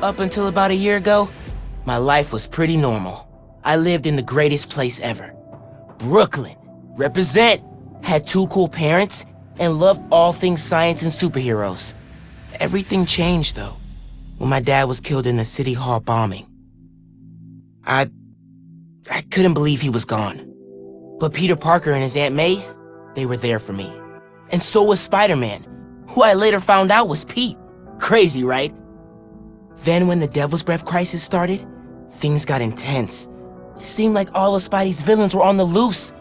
Up until about a year ago, my life was pretty normal. I lived in the greatest place ever. Brooklyn. Represent. Had 2 cool parents and loved all things science and superheroes. Everything changed, though, when my dad was killed in the City Hall bombing. I couldn't believe he was gone. But Peter Parker and his Aunt May, they were there for me. And so was Spider-Man, who I later found out was Pete. Crazy, right? Then when the Devil's Breath crisis started, things got intense. It seemed like all of Spidey's villains were on the loose.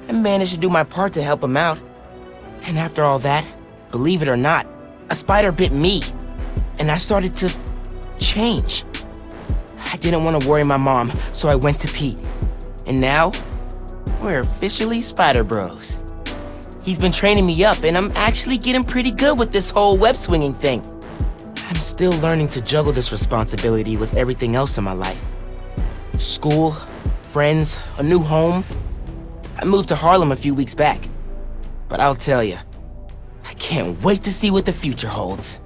I managed to do my part to help him out. And after all that, believe it or not, a spider bit me. And I started to change. I didn't want to worry my mom, so I went to Pete. And now, we're officially Spider Bros. He's been training me up, and I'm actually getting pretty good with this whole web-swinging thing. I'm still learning to juggle this responsibility with everything else in my life. School, friends, a new home. I moved to Harlem a few weeks back. But I'll tell you, I can't wait to see what the future holds.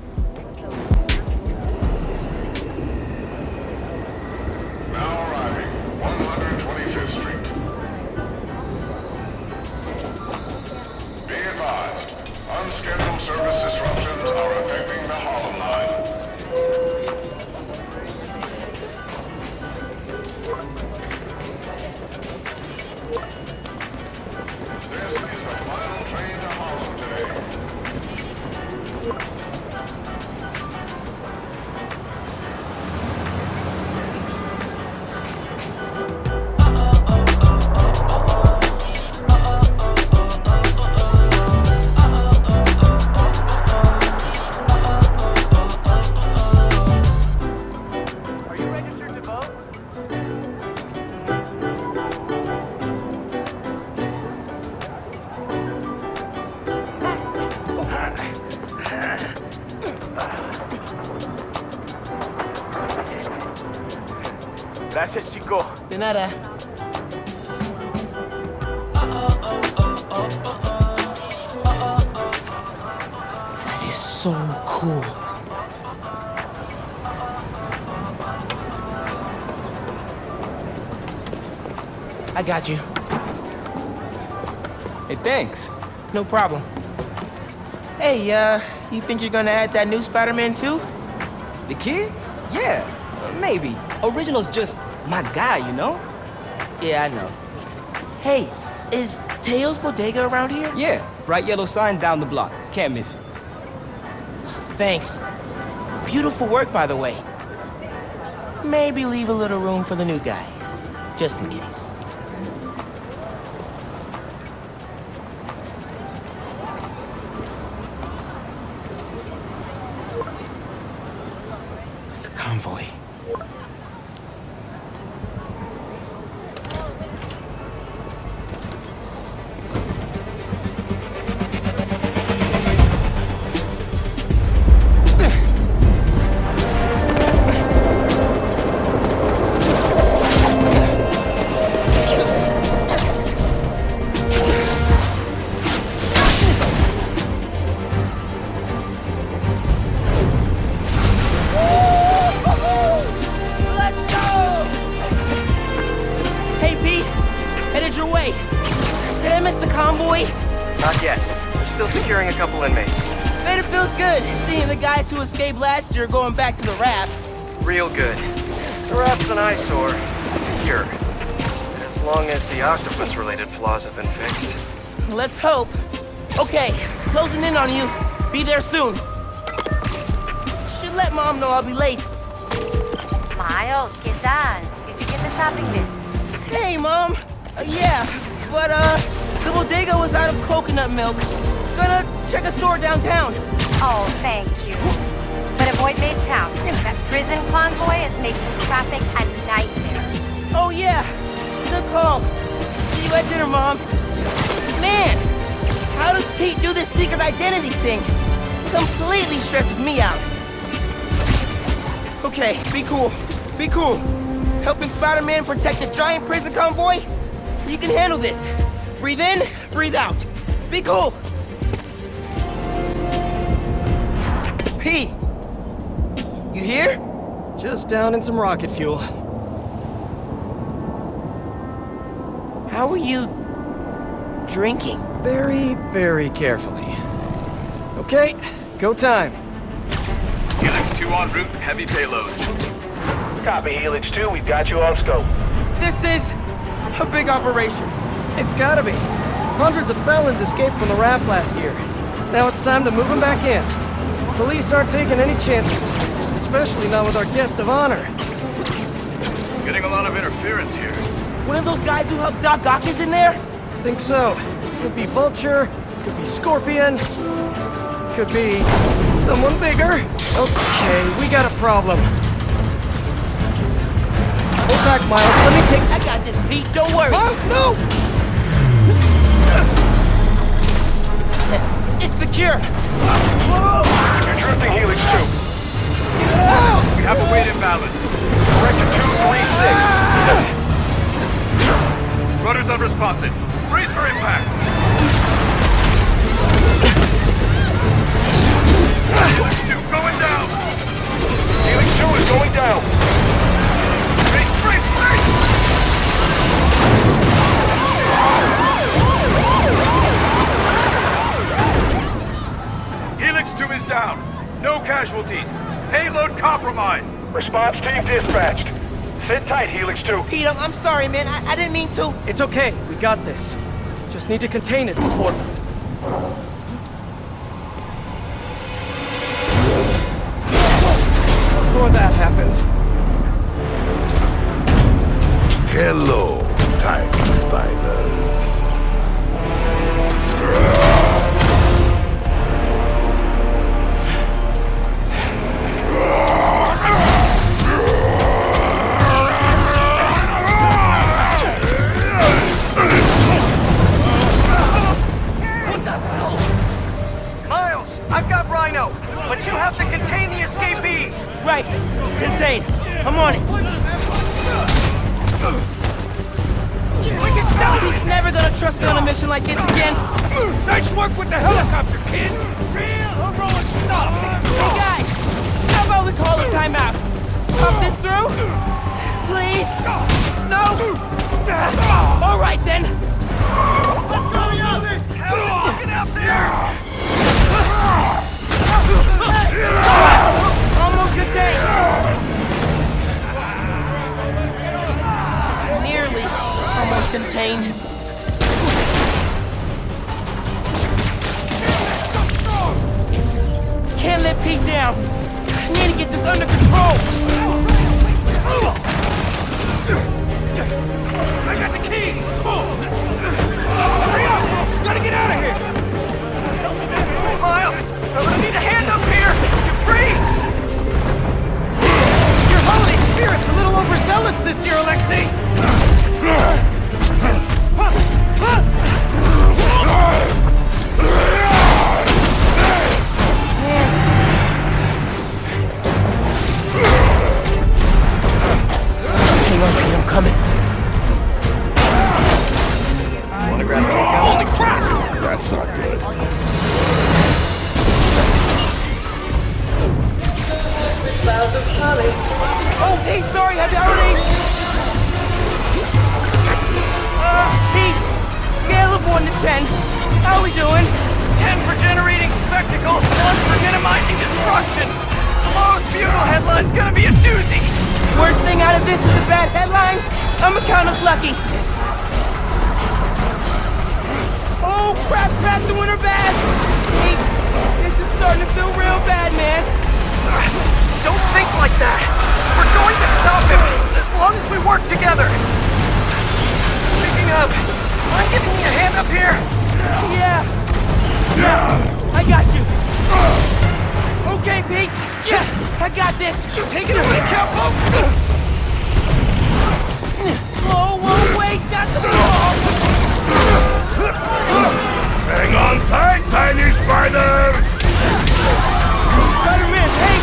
Now arriving, 125th Street. Be advised, unscheduled service disruptions are affecting the Harlem line. This is the final train to Harlem today. Are you registered to vote? Gracias, chico. De nada. That is so cool. I got you. Hey, thanks. No problem. Hey, you think you're gonna add that new Spider-Man too? The kid? Yeah, maybe. Original's just my guy, you know? Yeah, I know. Hey, is Teo's Bodega around here? Yeah, bright yellow sign down the block. Can't miss it. Thanks. Beautiful work, by the way. Maybe leave a little room for the new guy, just in case. The convoy. Not yet. We're still securing a couple inmates. Bet it feels good seeing the guys who escaped last year going back to the raft. Real good. The raft's an eyesore. Secure. As long as the octopus-related flaws have been fixed. Let's hope. Okay, closing in on you. Be there soon. Should let Mom know I'll be late. Miles, ¿qué tal? Did you get the shopping list? Hey, Mom. Yeah, but the bodega was out of coconut milk. Gonna check a store downtown. Oh, thank you. But avoid Midtown. That prison convoy is making traffic a nightmare. Oh yeah, good call. See you at dinner, Mom. Man, how does Pete do this secret identity thing? Completely stresses me out. Okay, be cool. Be cool. Helping Spider-Man protect a giant prison convoy? You can handle this. Breathe in, breathe out. Be cool. Pete, you here? Just down in some rocket fuel. How are you drinking? Very, very carefully. Okay, go time. Helix 2 en route, heavy payload. Copy, Helix 2. We've got you on scope. This is a big operation. It's gotta be. Hundreds of felons escaped from the raft last year. Now it's time to move them back in. Police aren't taking any chances, especially not with our guest of honor. Getting a lot of interference here. One of those guys who helped Doc Ock is in there? Think so. Could be Vulture, could be Scorpion, could be someone bigger. Okay, we got a problem. Hold back, Miles. Let me take... I got this, Pete. Don't worry. Oh, no! It's secure. You're drifting, Helix 2. We have a weight imbalance. Correction 236. Rudder's unresponsive. Brace for impact. Helix 2 going down. Helix 2 is going down. Brace, brace, brace! Helix 2 is down. No casualties. Payload compromised. Response team dispatched. Sit tight, Helix 2. Pete, I'm sorry, man. I didn't mean to. It's okay. We got this. Just need to contain it before... Before that happens. Hello, tiny spiders. Miles, I've got Rhino, but you have to contain the escapees. Right. Insane. I'm on it. He's never gonna trust me on a mission like this again. Nice work with the helicopter, kid. Real heroic stuff. Hey, guys. How about we call a timeout? Talk this through? Please? No? All right, then. Let's go, Yogi! How's it looking out there? Almost contained. Nearly almost contained. Can't let Pete down. I need to get this under control. I got the keys. Let's move. Hurry up. Gotta get out of here. Miles, I'm gonna need a hand up here. You're free. Your holiday spirit's a little overzealous this year, Alexei. Hang on, Pete, I'm coming. Wanna grab takeout? Holy crap! That's not good. Oh, hey, sorry, happy holidays! Pete, scale of 1 to 10. How we doing? 10 for generating spectacle, 1 for minimizing destruction. Tomorrow's funeral headline's gonna be a doozy. Worst thing out of this is a bad headline. I'ma count us lucky. Oh, crap, doing her bad. Pete, this is starting to feel real bad, man. Don't think like that. We're going to stop him, as long as we work together. Speaking of, mind giving me a hand up here? Yeah, I got you. Okay, Pete. Yeah, I got this. Take it away, Capo! Whoa, wait, that's the ball. Hang on tight, tiny spider! Spider-Man, hey!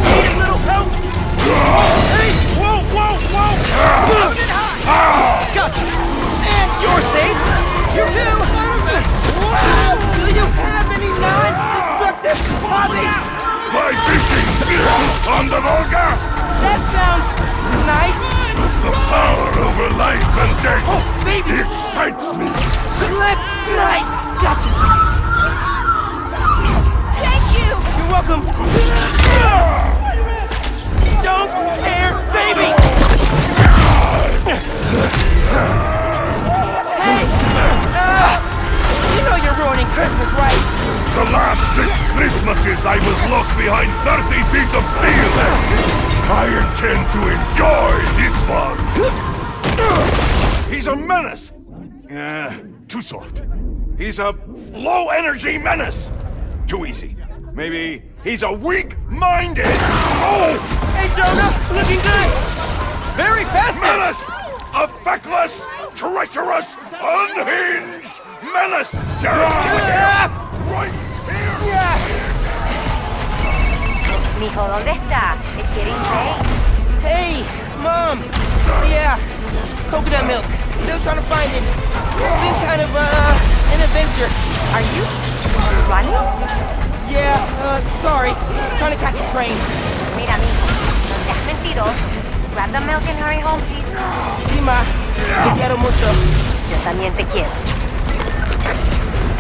Need a little help? Hey! Whoa! Hold it high! Gotcha! And you're safe! You too! Wow! Do you have any non-destructive hobbies? Fly fishing! On the Volga! dead! Oh, baby! He excites me! Left, right! Gotcha! Thank you! You're welcome! Don't scare baby! Hey! You know you're ruining Christmas, right? The last 6 Christmases I was locked behind 30 feet of steel! I intend to enjoy this one! He's a menace! Too soft. He's a low-energy menace! Too easy. Maybe he's a weak-minded... Oh! Hey, Jonah! Looking good! Very festive! Menace! A feckless, treacherous, unhinged menace! Right here! Mijo, ¿dónde está? It's getting late. Hey, Mom! Yeah, coconut milk. Still trying to find it. It's been kind of, an adventure. Are you running? Yeah, sorry. Trying to catch a train. Mira, mijo, no seas mentiroso. Grab the milk and hurry home, please. Sí, Ma. Te quiero mucho. Yo también te quiero.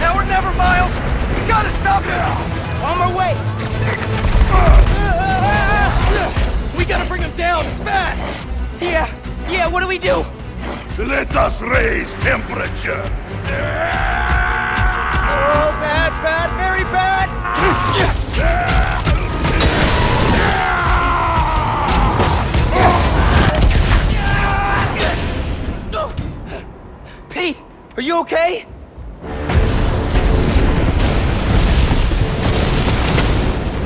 Now or never, Miles! We gotta stop him! On my way! We gotta bring him down, fast! Yeah, what do we do? Let us raise temperature! Oh, bad, very bad! Pete, are you okay?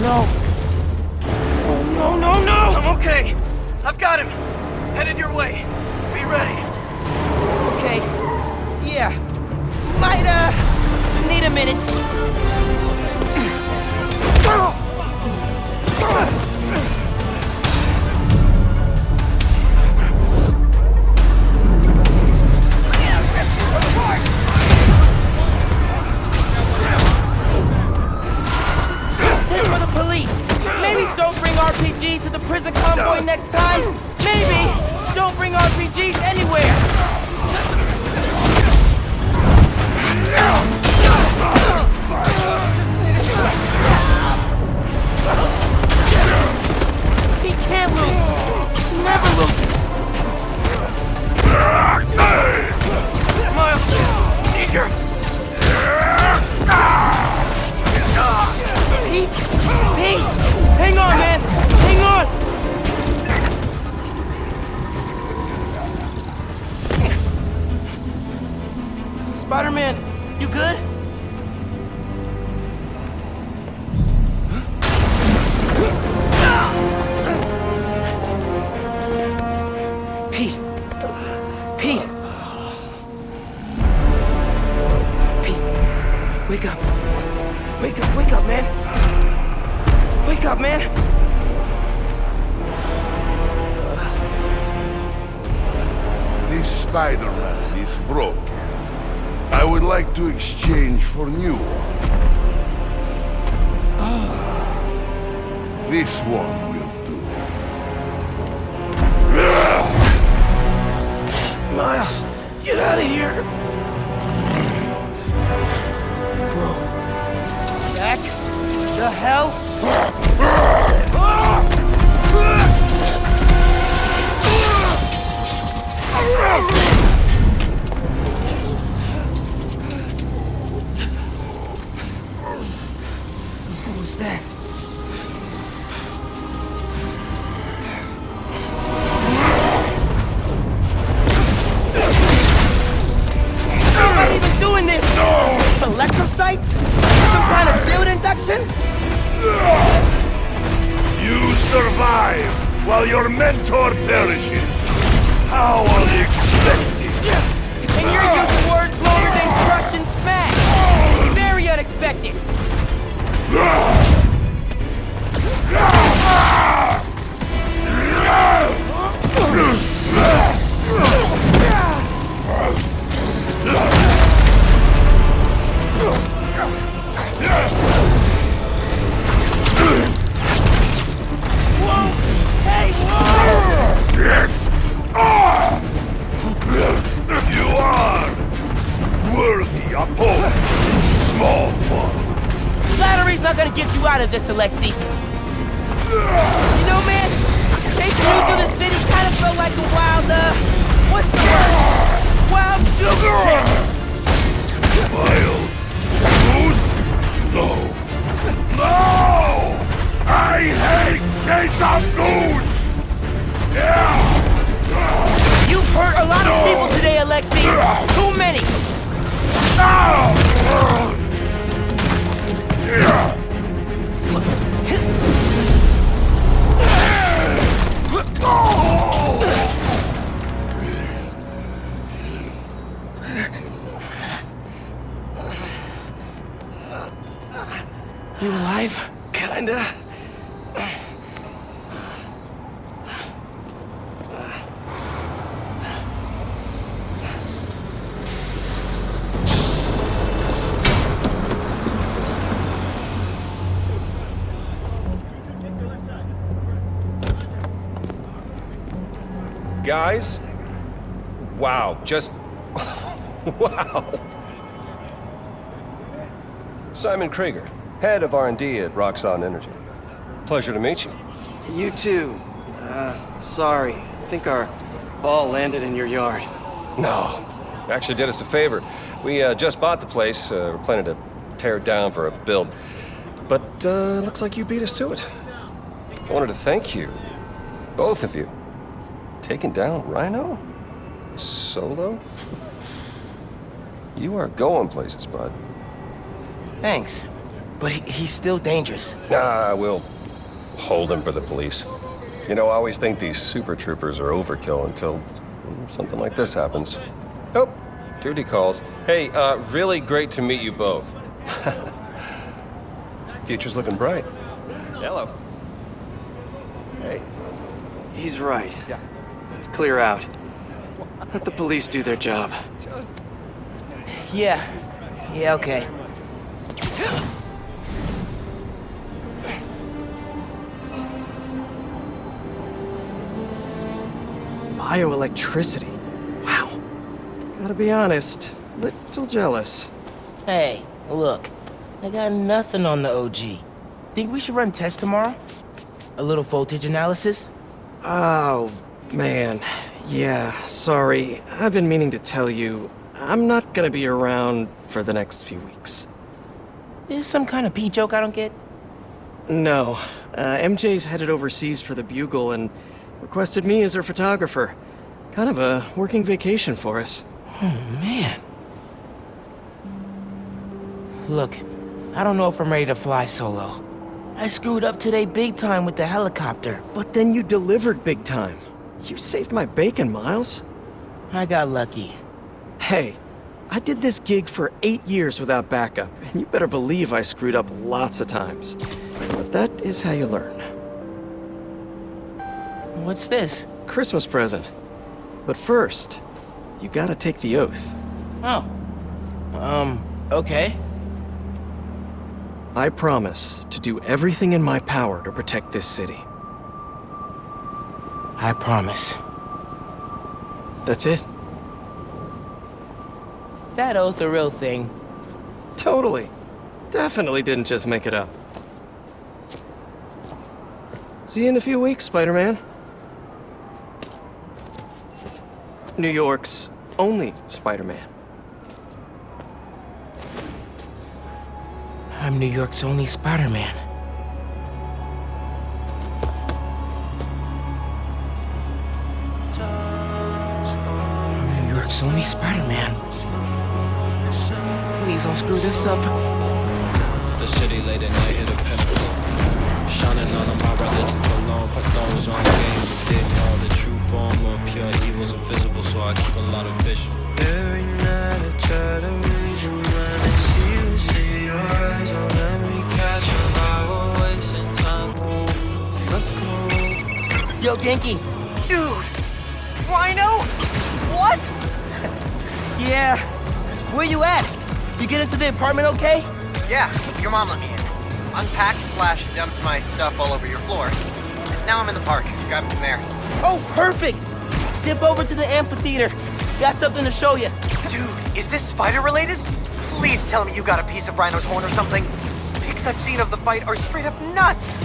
No. Oh, no! I'm okay. I've got him. Headed your way. Be ready. Okay. Yeah. Might, need a minute. Tip for the police. Maybe don't bring RPGs to the prison convoy next time. Maybe don't bring RPGs anywhere. He can't lose. Never loses. Miles, need your... Pete! Hang on, man! Hang on! Spider-Man, you good? Pete! Pete! Pete! Wake up! Wake up, man! Wake up, man! This Spider-Man is broken. I would like to exchange for new one. This one will do. Miles, get out of here! Bro. Back the hell? What was that? I'm not even doing this! No! Electrocytes? Some kind of field induction? You survive while your mentor perishes. How unexpected! And you're using words longer than crush and smash! Very unexpected! Whoa! Hey, whoa! Yes! not gonna get you out of this, Alexei. You know, man, chasing you through the city kind of felt like a wild, what's the word? Wild goose chase. Wild goose? No. No! I hate chase of goose! Yeah! You've hurt a lot of people today, Alexei. Too many. You alive? Kinda. Guys? Wow, just... wow. Simon Krieger, head of R&D at Roxxon Energy. Pleasure to meet you. You too. Sorry. I think our ball landed in your yard. No, actually did us a favor. We just bought the place. We're planning to tear it down for a build. But looks like you beat us to it. I wanted to thank you, both of you. Taking down Rhino? Solo? You are going places, bud. Thanks. But he's still dangerous. Nah, we'll hold him for the police. You know, I always think these super troopers are overkill until something like this happens. Oh, duty calls. Hey, really great to meet you both. Future's looking bright. Hello. Hey. He's right. Yeah. Let's clear out. Let the police do their job. Yeah. Yeah, okay. Bioelectricity. Wow. Gotta be honest, little jealous. Hey, look. I got nothing on the OG. Think we should run tests tomorrow? A little voltage analysis? Oh, man. Yeah, sorry. I've been meaning to tell you, I'm not gonna be around for the next few weeks. Is this some kind of pee joke I don't get? No. MJ's headed overseas for the Bugle and requested me as her photographer. Kind of a working vacation for us. Oh, man. Look, I don't know if I'm ready to fly solo. I screwed up today big time with the helicopter. But then you delivered big time. You saved my bacon, Miles. I got lucky. Hey, I did this gig for 8 years without backup, and you better believe I screwed up lots of times. But that is how you learn. What's this? Christmas present. But first, you gotta take the oath. Oh. Okay. I promise to do everything in my power to protect this city. I promise. That's it? That oath a real thing. Totally. Definitely didn't just make it up. See you in a few weeks, Spider-Man. New York's only Spider-Man. I'm New York's only Spider-Man. I'm New York's only Spider-Man. Please don't screw this up. The city late at night hit a pinnacle. Shining on my brothers alone, put those on the game. Didn't know the true form of pure evil's invisible, so I keep a lot of vision. Every night I try to read your mind and see your eyes. Don't let me catch you while we're wasting time. Let's go. Yo, Genki. Dude! Rhino? What? Yeah. Where you at? You get into the apartment okay? Yeah, your mom let me in. Unpacked / dumped my stuff all over your floor. Now I'm in the park, grabbing some air. Oh, perfect! Step over to the amphitheater. Got something to show you. Dude, is this spider related? Please tell me you got a piece of Rhino's horn or something. pics I've seen of the fight are straight up nuts!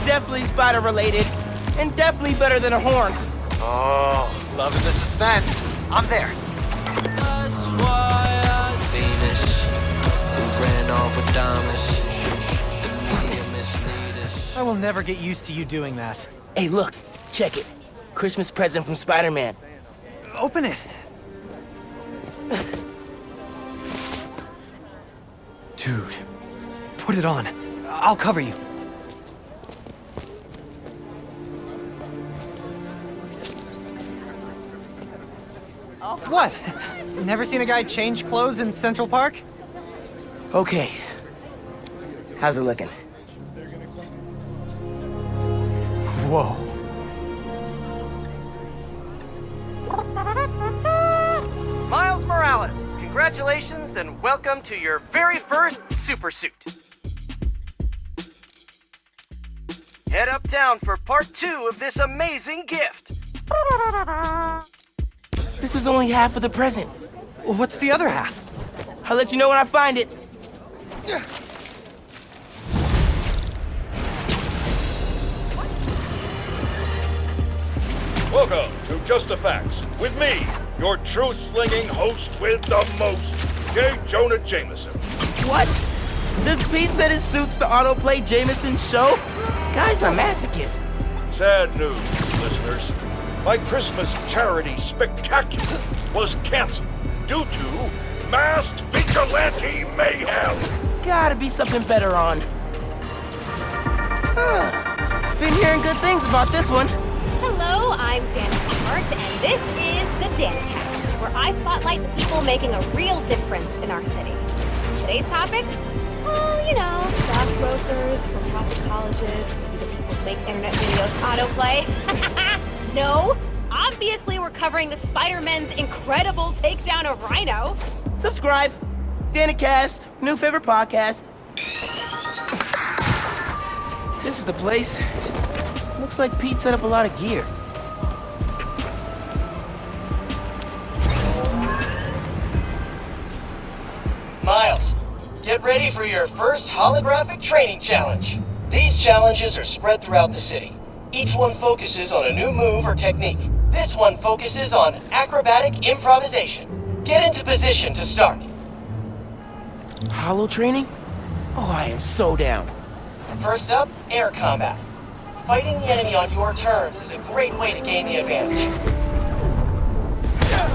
Definitely spider related. And definitely better than a horn. Oh, loving the suspense. I'm there. That's why Venus, who ran off with diamonds. The media mislead us. I will never get used to you doing that. Hey, look. Check it. Christmas present from Spider-Man. Open it. Dude, put it on. I'll cover you. What? Never seen a guy change clothes in Central Park? Okay. How's it looking? Whoa. Miles Morales, congratulations and welcome to your very first super suit. Head uptown for part 2 of this amazing gift. This is only half of the present. What's the other half? I'll let you know when I find it. Welcome to Just the Facts with me, your truth-slinging host with the most, J. Jonah Jameson. What? Does Pete said it suits the autoplay Jameson's show? Guy's a masochist. Sad news, listeners. My Christmas charity spectacular was canceled due to masked vigilante mayhem. Gotta be something better on. Been hearing good things about this one. Hello, I'm Danica Hart, and this is the Danicast, where I spotlight the people making a real difference in our city. Today's topic? Oh, you know, stockbrokers, for-profit colleges, maybe the people who make internet videos autoplay. No, obviously we're covering the Spider-Man's incredible takedown of Rhino. Subscribe. Danicast, new favorite podcast. This is the place. Looks like Pete set up a lot of gear. Miles, get ready for your first holographic training challenge. These challenges are spread throughout the city. Each one focuses on a new move or technique. This one focuses on acrobatic improvisation. Get into position to start. Holo training? Oh, I am so down. First up, air combat. Fighting the enemy on your terms is a great way to gain the advantage.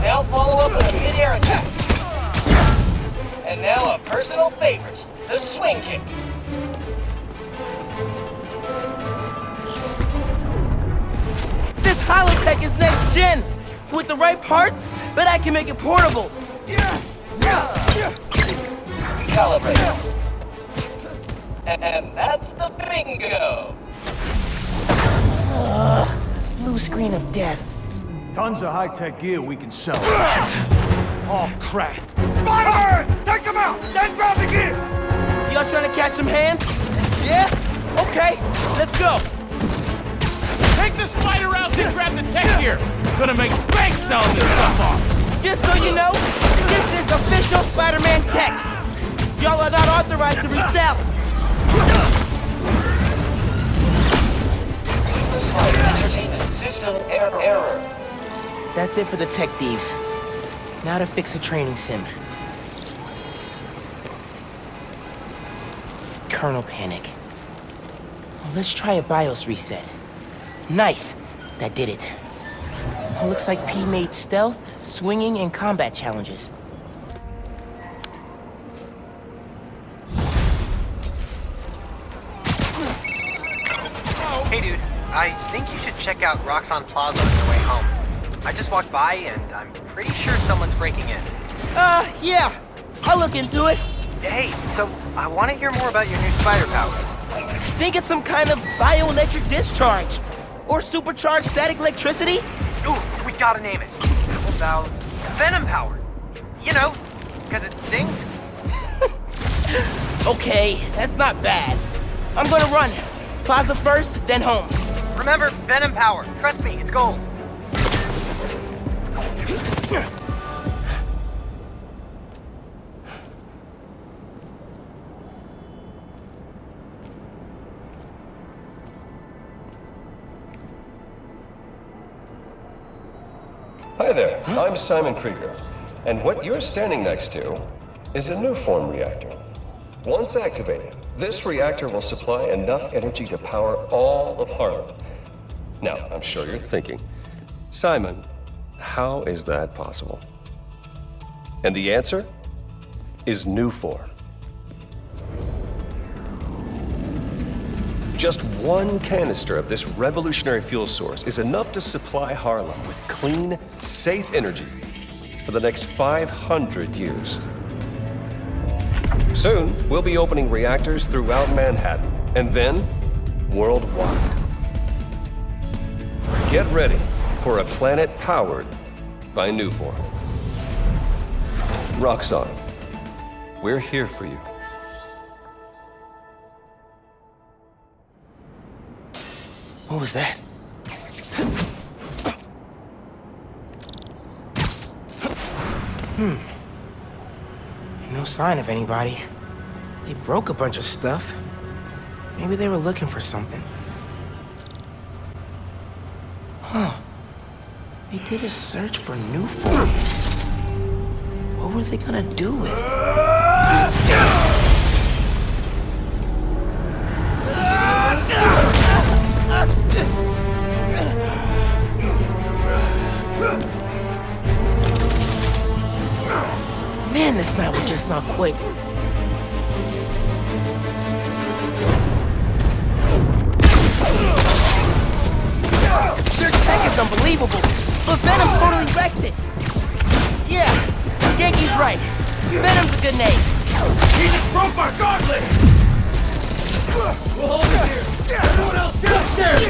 Now follow up with a mid-air attack. And now a personal favorite, the swing kick. This holotech is next gen. With the right parts, bet I can make it portable. Calibrate. And that's the bingo. Blue screen of death. Tons of high-tech gear we can sell. Oh, crap. Spider-Man! Take them out! Then grab the gear! Y'all trying to catch some hands? Yeah? Okay, let's go. Take the spider out, then grab the tech gear. Gonna make bank selling this stuff off. Just so you know, this is official Spider-Man tech. Y'all are not authorized to resell. Entertainment system error. That's it for the tech thieves. Now to fix a training sim. Kernel panic. Well, let's try a BIOS reset. Nice. That did it. Well, looks like P made stealth, swinging, and combat challenges. Hey dude, I think you should check out Roxxon Plaza on your way home. I just walked by and I'm pretty sure someone's breaking in. Yeah. I'll look into it. Hey, so I want to hear more about your new spider powers. Think it's some kind of bioelectric discharge. Or supercharged static electricity? Ooh, we gotta name it. How about Venom Power? You know, because it stings. Okay, that's not bad. I'm gonna run. Plaza first, then home. Remember, Venom Power. Trust me, it's gold. Hi there, I'm Simon Krieger, and what you're standing next to is a Nuform reactor. Once activated, this reactor will supply enough energy to power all of Harlem. Now, I'm sure you're thinking, Simon, how is that possible? And the answer is Nuform. Just one canister of this revolutionary fuel source is enough to supply Harlem with clean, safe energy for the next 500 years. Soon, we'll be opening reactors throughout Manhattan, and then worldwide. Get ready for a planet powered by Nuform. Roxxon, we're here for you. What was that? No sign of anybody. They broke a bunch of stuff. Maybe they were looking for something. Huh. They did a search for Nuform. What were they gonna do with it? Man, this night will just not quit. Their tech is unbelievable, but Venom totally wrecks it. Yeah, Yankee's right. Venom's a good name. He just broke my gauntlet! We'll hold it here. Everyone else downstairs!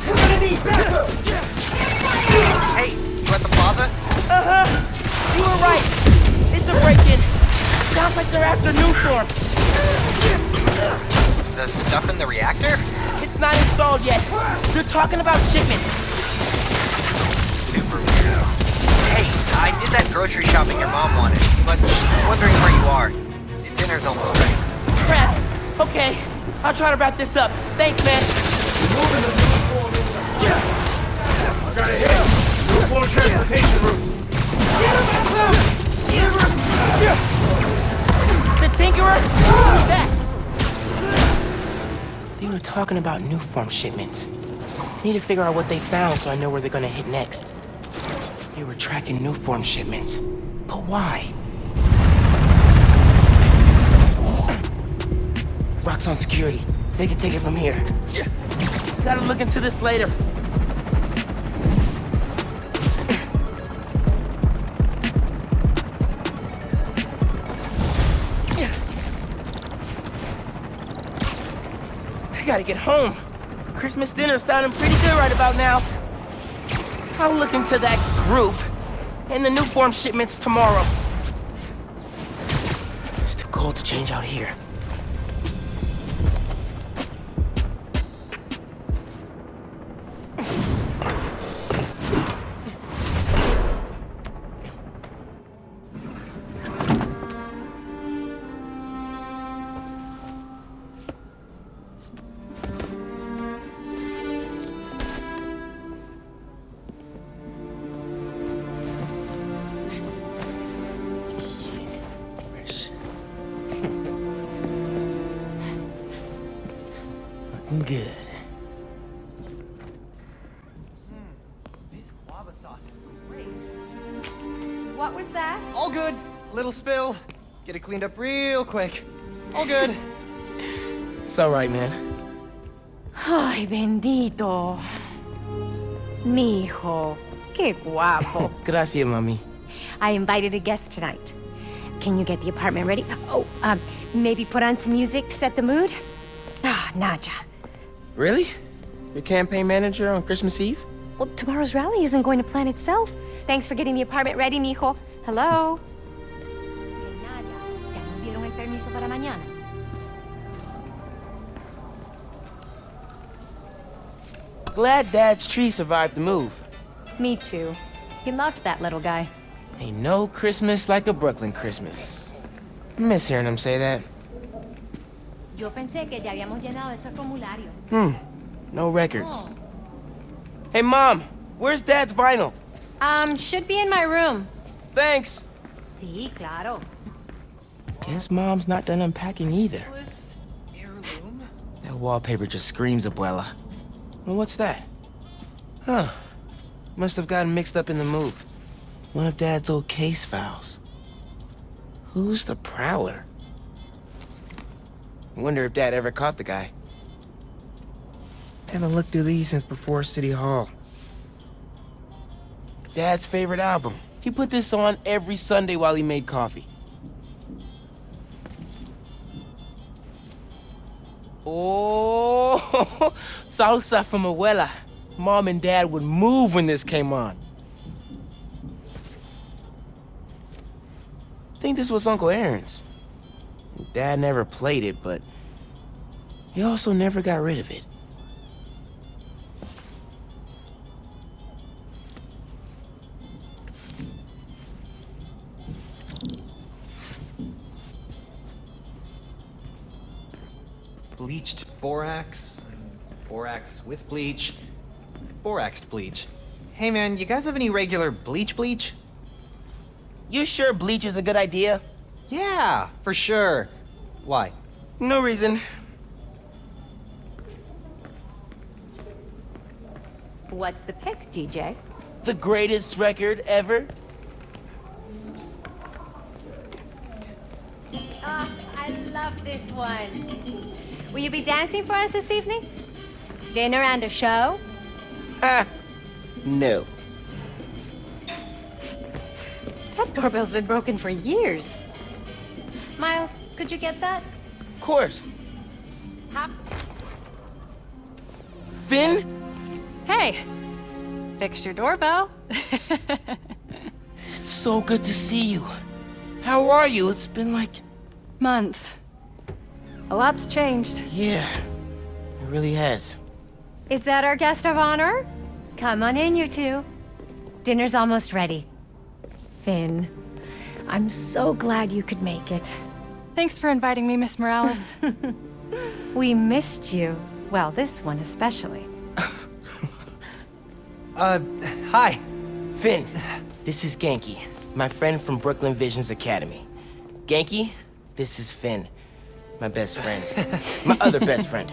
We're gonna need backup! Hey, you at the plaza? You were right. It's a break-in. Sounds like they're after Nuform. The stuff in the reactor? It's not installed yet. They're talking about shipments. Super weird. Hey, I did that grocery shopping your mom wanted, but she's wondering where you are. Dinner's almost ready. Crap. Okay, I'll try to wrap this up. Thanks, man. I got a hit! Nuform transportation routes! The Tinkerer? Who's that? They were talking about Nuform shipments. Need to figure out what they found so I know where they're gonna hit next. They were tracking Nuform shipments. But why? Roxxon security. They can take it from here. Yeah. Gotta look into this later. I gotta get home. Christmas dinner's sounding pretty good right about now. I'll look into that group and the Nuform shipments tomorrow. It's too cold to change out here. Looking good. This guava sauce is great. What was that? All good. Little spill. Get it cleaned up real quick. All good. It's all right, man. Ay, bendito. Mi hijo. Qué guapo. Gracias, mami. I invited a guest tonight. Can you get the apartment ready? Oh, maybe put on some music to set the mood? Ah, Naja. Really? Your campaign manager on Christmas Eve? Well, tomorrow's rally isn't going to plan itself. Thanks for getting the apartment ready, mijo. Hello? Naja, ya nos dieron el permiso para mañana. Glad Dad's tree survived the move. Me too. He loved that little guy. Ain't no Christmas like a Brooklyn Christmas. Miss hearing him say that. Yo pensé que ya habíamos llenado ese formulario. No records. Hey, Mom, where's Dad's vinyl? Should be in my room. Thanks. Sí, claro. Guess Mom's not done unpacking either. That wallpaper just screams Abuela. Well, what's that? Huh. Must have gotten mixed up in the move. One of Dad's old case files. Who's the Prowler? Wonder if Dad ever caught the guy. Haven't looked through these since before City Hall. Dad's favorite album. He put this on every Sunday while he made coffee. Oh, salsa from Abuela. Mom and Dad would move when this came on. I think this was Uncle Aaron's. Dad never played it, but he also never got rid of it. Bleached borax, borax with bleach, boraxed bleach. Hey man, you guys have any regular bleach? You sure bleach is a good idea? Yeah, for sure. Why? No reason. What's the pick, DJ? The greatest record ever? I love this one. Will you be dancing for us this evening? Dinner and a show? No. That doorbell's been broken for years. Miles, could you get that? Of course. Hop. Finn? Hey! Fixed your doorbell. It's so good to see you. How are you? It's been like... months. A lot's changed. Yeah, it really has. Is that our guest of honor? Come on in, you two. Dinner's almost ready. Finn, I'm so glad you could make it. Thanks for inviting me, Miss Morales. We missed you. Well, this one especially. Hi. Finn, this is Genki, my friend from Brooklyn Visions Academy. Genki, this is Finn, my best friend. My other best friend.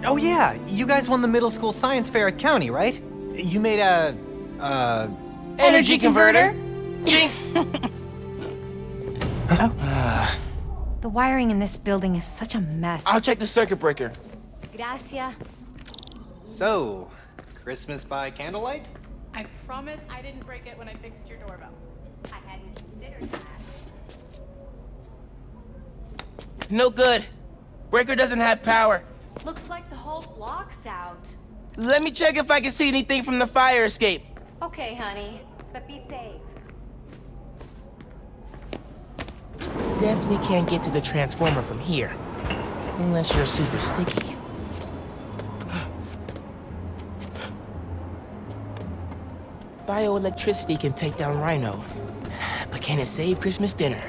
Oh yeah, you guys won the middle school science fair at County, right? You made a, Energy converter? Jinx! The wiring in this building is such a mess. I'll check the circuit breaker. Gracias. So, Christmas by candlelight? I promise I didn't break it when I fixed your doorbell. I hadn't considered that. No good. Breaker doesn't have power. Looks like the whole block's out. Let me check if I can see anything from the fire escape. Okay, honey, but be safe. Definitely can't get to the transformer from here. Unless you're super sticky. Bioelectricity can take down Rhino. But can it save Christmas dinner?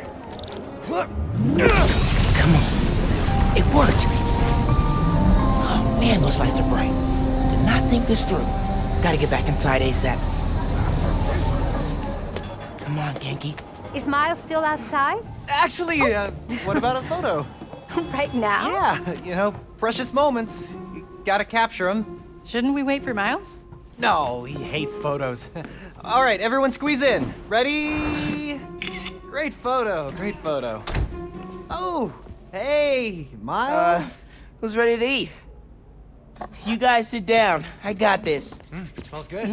Come on. It worked! Oh man, those lights are bright. Did not think this through. Gotta get back inside ASAP. Come on, Genki. Is Miles still outside? Actually, what about a photo? Right now? Yeah, you know, precious moments. You gotta capture them. Shouldn't we wait for Miles? No, he hates photos. All right, everyone squeeze in. Ready? Great photo, great photo. Oh, hey, Miles. Who's ready to eat? You guys sit down. I got this. Smells good.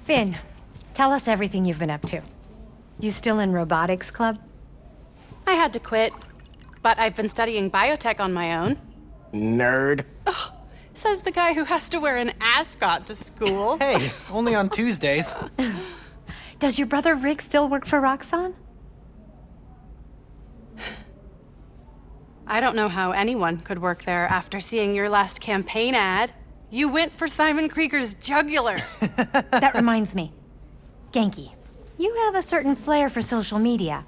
Finn, Tell us everything you've been up to. You still in robotics club? I had to quit, but I've been studying biotech on my own. Nerd. Says the guy who has to wear an ascot to school. Hey, only on Tuesdays. Does your brother Rick still work for Roxxon? I don't know how anyone could work there after seeing your last campaign ad. You went for Simon Krieger's jugular. That reminds me. Genki, you have a certain flair for social media.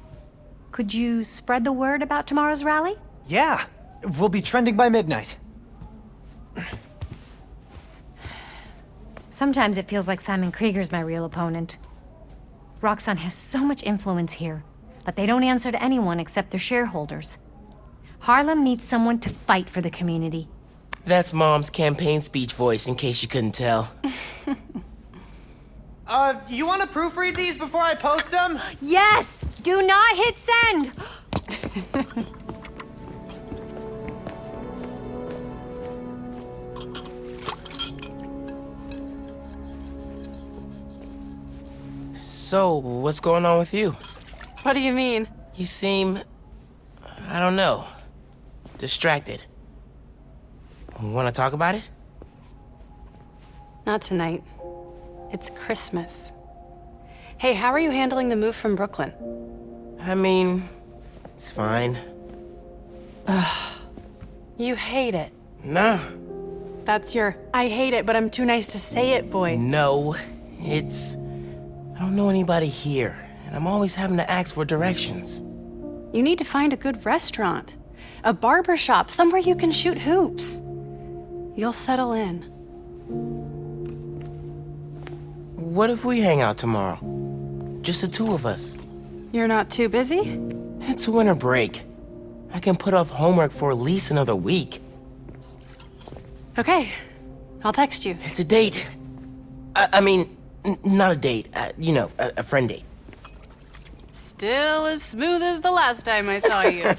Could you spread the word about tomorrow's rally? Yeah, we'll be trending by midnight. Sometimes it feels like Simon Krieger's my real opponent. Roxxon has so much influence here, but they don't answer to anyone except their shareholders. Harlem needs someone to fight for the community. That's Mom's campaign speech voice, in case you couldn't tell. You want to proofread these before I post them? Yes! Do not hit send! So, what's going on with you? What do you mean? You seem... I don't know. Distracted. Want to talk about it? Not tonight. It's Christmas. Hey, how are you handling the move from Brooklyn? I mean, it's fine. You hate it. Nah. That's your I hate it, but I'm too nice to say it voice. No, it's... I don't know anybody here, and I'm always having to ask for directions. You need to find a good restaurant. A barber shop, somewhere you can shoot hoops. You'll settle in. What if we hang out tomorrow? Just the two of us. You're not too busy? It's winter break. I can put off homework for at least another week. Okay, I'll text you. It's a date. I mean, not a date. You know, a friend date. Still as smooth as the last time I saw you.